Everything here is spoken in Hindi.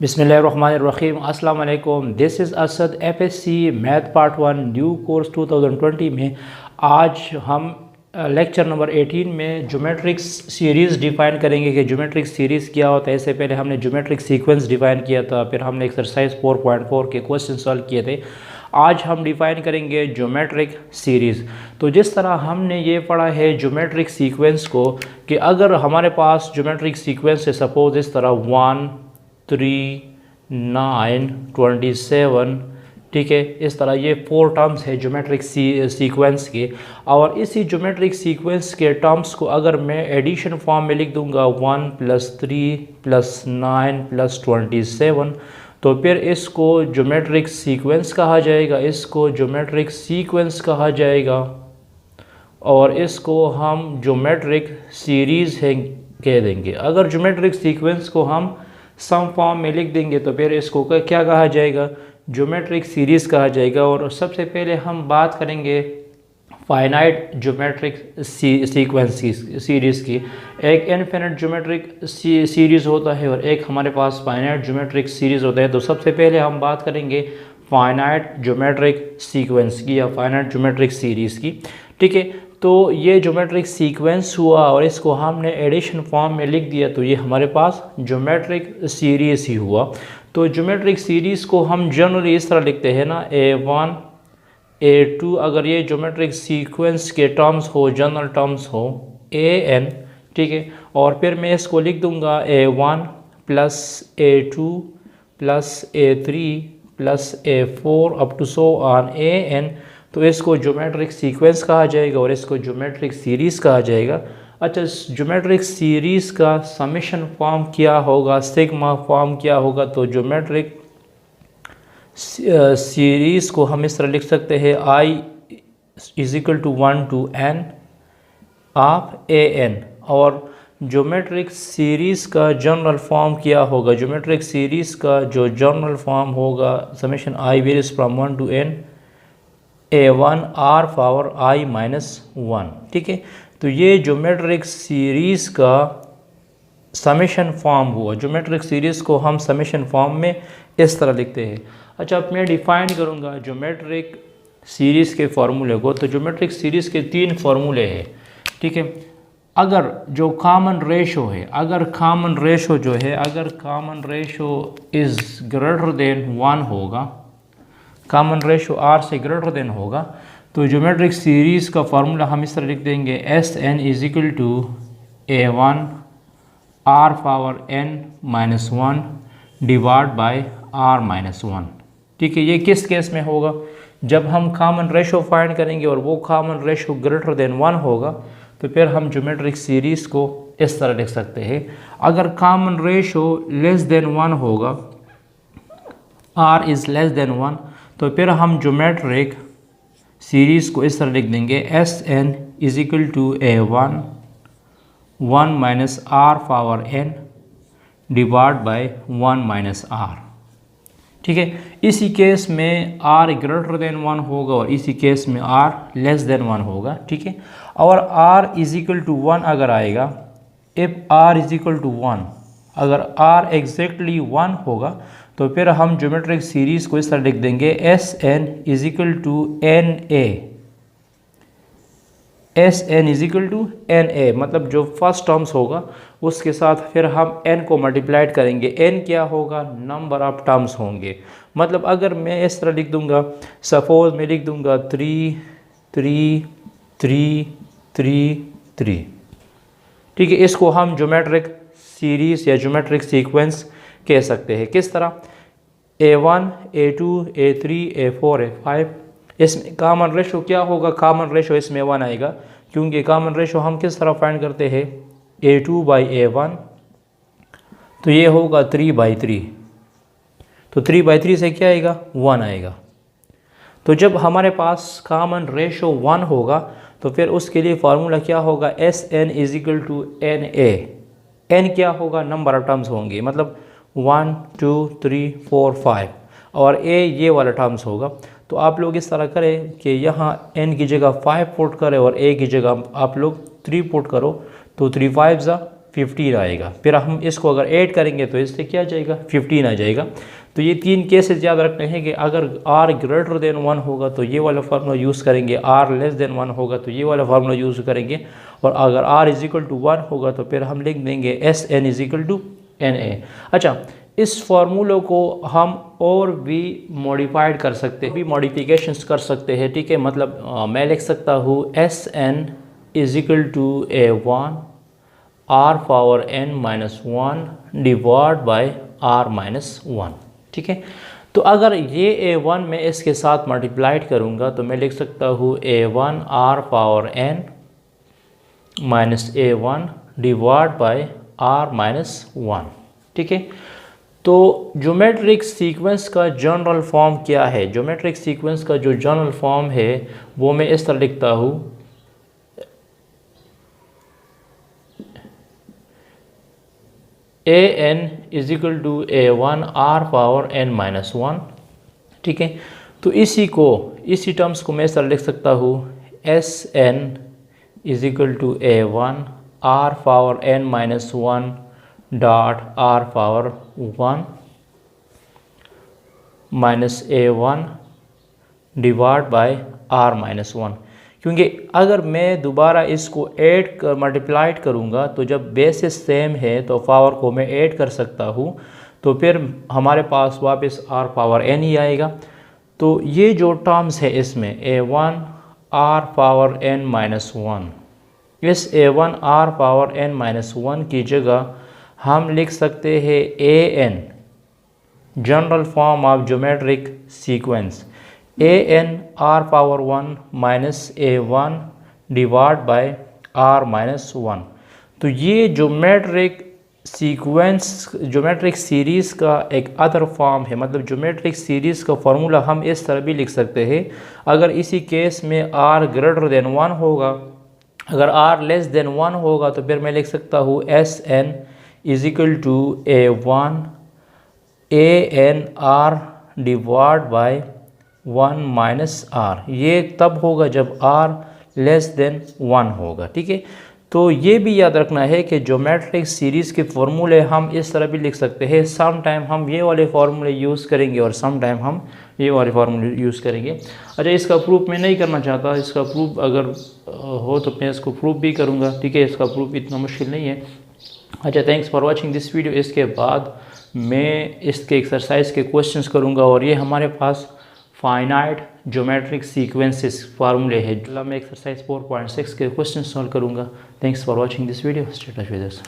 बिस्मिल्लाहिर्रहमानिर्रहीम। अस्सलाम वालेकुम। This is Asad FSc math part 1 new course 2020 में आज हम लेक्चर नंबर 18 में ज्योमेट्रिक सीरीज़ डिफ़ाइन करेंगे कि ज्योमेट्रिक सीरीज़ क्या होता है। इससे पहले हमने ज्योमेट्रिक सीक्वेंस डिफ़ाइन किया था, फिर हमने एक्सरसाइज 4.4 के क्वेश्चन सॉल्व किए थे। आज हम डिफ़ाइन करेंगे ज्योमेट्रिक सीरीज़। तो जिस तरह हमने ये पढ़ा है ज्योमेट्रिक सीक्वेंस को कि अगर हमारे पास ज्योमेट्रिक सीक्वेंस है, सपोज इस तरह 1 3 9 27, ठीक है, इस तरह ये 4 टर्म्स है ज्योमेट्रिक सीक्वेंस के। और इसी ज्योमेट्रिक सीक्वेंस के टर्म्स को अगर मैं एडिशन फॉर्म में लिख दूंगा 1 + 3 + 9 + 27, तो फिर इसको ज्योमेट्रिक सीक्वेंस कहा जाएगा, इसको ज्योमेट्रिक सीक्वेंस कहा जाएगा और इसको हम ज्योमेट्रिक सीरीज़ है कह देंगे। अगर ज्योमेट्रिक सीक्वेंस को हम सम फॉर्म में लिख देंगे तो फिर इसको क्या कहा जाएगा, ज्योमेट्रिक सीरीज़ कहा जाएगा। और सबसे पहले हम बात करेंगे फाइनाइट ज्योमेट्रिक सीक्वेंस की सीरीज़ की। एक इनफिनिट ज्योमेट्रिक सीरीज़ होता है और एक हमारे पास फाइनाइट ज्योमेट्रिक सीरीज़ होता है। तो सबसे पहले हम बात करेंगे फाइनाइट ज्योमेट्रिक सीक्वेंस की या फाइनाइट ज्योमेट्रिक सीरीज़ की, ठीक है। तो ये ज्योमेट्रिक सीक्वेंस हुआ और इसको हमने एडिशन फॉर्म में लिख दिया, तो ये हमारे पास ज्योमेट्रिक सीरीज़ ही हुआ। तो ज्योमेट्रिक सीरीज़ को हम जनरली इस तरह लिखते हैं ना, A1 A2, अगर ये ज्योमेट्रिक सीक्वेंस के टर्म्स हो, जनरल टर्म्स हो AN, ठीक है। और फिर मैं इसको लिख दूंगा A1 + A2 + A3 + A4 up to so on AN। तो इसको ज्योमेट्रिक सीक्वेंस कहा जाएगा और इसको ज्योमेट्रिक सीरीज़ कहा जाएगा। अच्छा, ज्योमेट्रिक सीरीज़ का समेशन फॉर्म क्या होगा, सिग्मा फॉर्म क्या होगा? तो ज्योमेट्रिक सीरीज़ को हम इस तरह लिख सकते हैं I = 1 to n of AN। और ज्योमेट्रिक सीरीज़ का जनरल फॉर्म क्या होगा? ज्योमेट्रिक सीरीज़ का जो जनरल फॉर्म होगा, summation I varies from 1 to n A1 r⁻I-1, ठीक है। तो ये ज्योमेट्रिक सीरीज़ का समेशन फॉर्म हुआ। ज्योमेट्रिक सीरीज़ को हम समेशन फॉर्म में इस तरह लिखते हैं। अच्छा, अब मैं डिफ़ाइन करूँगा ज्योमेट्रिक सीरीज़ के फार्मूले को। तो ज्योमेट्रिक सीरीज़ के 3 फार्मूले हैं, ठीक है। अगर जो कॉमन रेशो है, अगर कॉमन रेशो जो है, अगर common ratio is greater than 1 होगा, कॉमन रेशो r से ग्रेटर देन होगा, तो ज्योमेट्रिक सीरीज़ का फार्मूला हम इस तरह लिख देंगे Sn = A1 r⁻n-1 divide by r-1, ठीक है। ये किस केस में होगा? जब हम कॉमन रेशो फाइंड करेंगे और वो कॉमन रेशो ग्रेटर देन 1 होगा, तो फिर हम ज्योमेट्रिक सीरीज़ को इस तरह लिख सकते हैं। अगर कॉमन रेशो लेस देन 1 होगा, r इज़ लेस देन 1, तो फिर हम ज्योमेट्रिक सीरीज़ को इस तरह लिख देंगे Sn = A1 1 - r⁻n divide by 1 - r, ठीक है। इसी केस में r ग्रेटर देन 1 होगा और इसी केस में r लेस देन 1 होगा, ठीक है। और r = 1 अगर आएगा, इफ़ r = 1, अगर r एग्जैक्टली 1 होगा, तो फिर हम ज्योमेट्रिक सीरीज़ को इस तरह लिख देंगे Sn = Na। Sn = Na, मतलब जो फर्स्ट टर्म्स होगा उसके साथ फिर हम n को मल्टीप्लाइड करेंगे। n क्या होगा? नंबर ऑफ टर्म्स होंगे। मतलब अगर मैं इस तरह लिख दूंगा, सपोज मैं लिख दूंगा 3 3 3 3 3, ठीक है। इसको हम ज्योमेट्रिक सीरीज़ या ज्योमेट्रिक सीक्वेंस कह सकते हैं। किस तरह? A1 A2 A3 A4 A5। इसमें कॉमन रेशो क्या होगा? कॉमन रेशो इसमें 1 आएगा, क्योंकि कॉमन रेशो हम किस तरह फाइंड करते हैं? A2/A1, तो ये होगा 3/3। तो 3/3 से क्या आएगा? 1 आएगा। तो जब हमारे पास कॉमन रेशो 1 होगा, तो फिर उसके लिए फार्मूला क्या होगा? Sn = Na। n क्या होगा? नंबर ऑफ टर्म्स होंगे, मतलब 1 2 3 4 5, और a ये वाला टर्म्स होगा। तो आप लोग इस तरह करें कि यहाँ n की जगह 5 पुट करें और a की जगह आप लोग 3 पुट करो, तो 3 5 ज़ा 15 आएगा। फिर हम इसको अगर ऐड करेंगे तो इससे क्या आ जाएगा, 15 आ जाएगा। तो ये 3 केसेस याद रखने हैं कि अगर r ग्रेटर देन 1 होगा तो ये वाला फार्मूला यूज़ करेंगे, r लेस देन 1 होगा तो ये वाला फार्मूला यूज़ करेंगे, और अगर r इज इक्वल टू 1 होगा तो फिर हम लिख देंगे SN is equal to NA। अच्छा, इस फार्मूले को हम और भी मॉडिफाइड कर सकते हैं, भी मॉडिफिकेशंस कर सकते हैं, ठीक है। मतलब मैं लिख सकता हूँ SN is equal to A1 r power n minus 1 divide by r minus 1, ठीक है। तो अगर ये A1 में इसके साथ मल्टीप्लाइड करूँगा तो मैं लिख सकता हूँ A1 r power n minus A1 divide by r minus 1, ठीक है। तो ज्योमेट्रिक सीक्वेंस का जनरल फॉर्म क्या है? ज्योमेट्रिक सीक्वेंस का जो जनरल फॉर्म है वो मैं इस तरह लिखता हूँ, an is equal to A1 r power n minus 1, ठीक है। तो इसी टर्म्स को मैं इस तरह लिख सकता हूँ, SN is equal to A1 r power n minus 1 dot r power 1 minus A1 divide by r minus 1। क्योंकि अगर मैं दोबारा इसको ऐड कर मल्टीप्लाइड करूँगा तो जब बेसिस सेम है तो पावर को मैं ऐड कर सकता हूँ, तो फिर हमारे पास वापस r पावर n ही आएगा। तो ये जो टर्म्स है इसमें A1 r power n minus 1, इस A1 r power n minus 1 की जगह हम लिख सकते हैं AN, general form of geometric sequence, AN r power 1 minus A1 divide by r minus 1। तो ये ज्योमेट्रिक सीक्वेंस, ज्योमेट्रिक सीरीज़ का एक अदर फॉर्म है। मतलब ज्योमेट्रिक सीरीज़ का फार्मूला हम इस तरह भी लिख सकते हैं, अगर इसी केस में r ग्रेटर देन 1 होगा, अगर r लेस देन 1 होगा तो फिर मैं लिख सकता हूँ SN is equal to A1 AN r divide by 1 minus r। ये तब होगा जब r लेस देन 1 होगा, ठीक है। तो ये भी याद रखना है कि ज्योमेट्रिक सीरीज़ के फार्मूले हम इस तरह भी लिख सकते हैं, सम टाइम हम ये वाले फार्मूले यूज़ करेंगे और सम टाइम हम ये वाले फार्मूले यूज़ करेंगे। अच्छा, इसका प्रूफ मैं नहीं करना चाहता, इसका प्रूफ अगर हो तो मैं इसको प्रूफ भी करूँगा, ठीक है। इसका प्रूफ इतना मुश्किल नहीं है। अच्छा, thanks for watching this video. इसके बाद मैं इसके एक्सरसाइज के क्वेश्चंस करूँगा और ये हमारे पास फाइनाइट ज्योमेट्रिक सीक्वेंसेस फार्मूले है। मैं एक्सरसाइज 4.6 के क्वेश्चन सॉल्व करूँगा। Thanks for watching this video. Stay touch with us.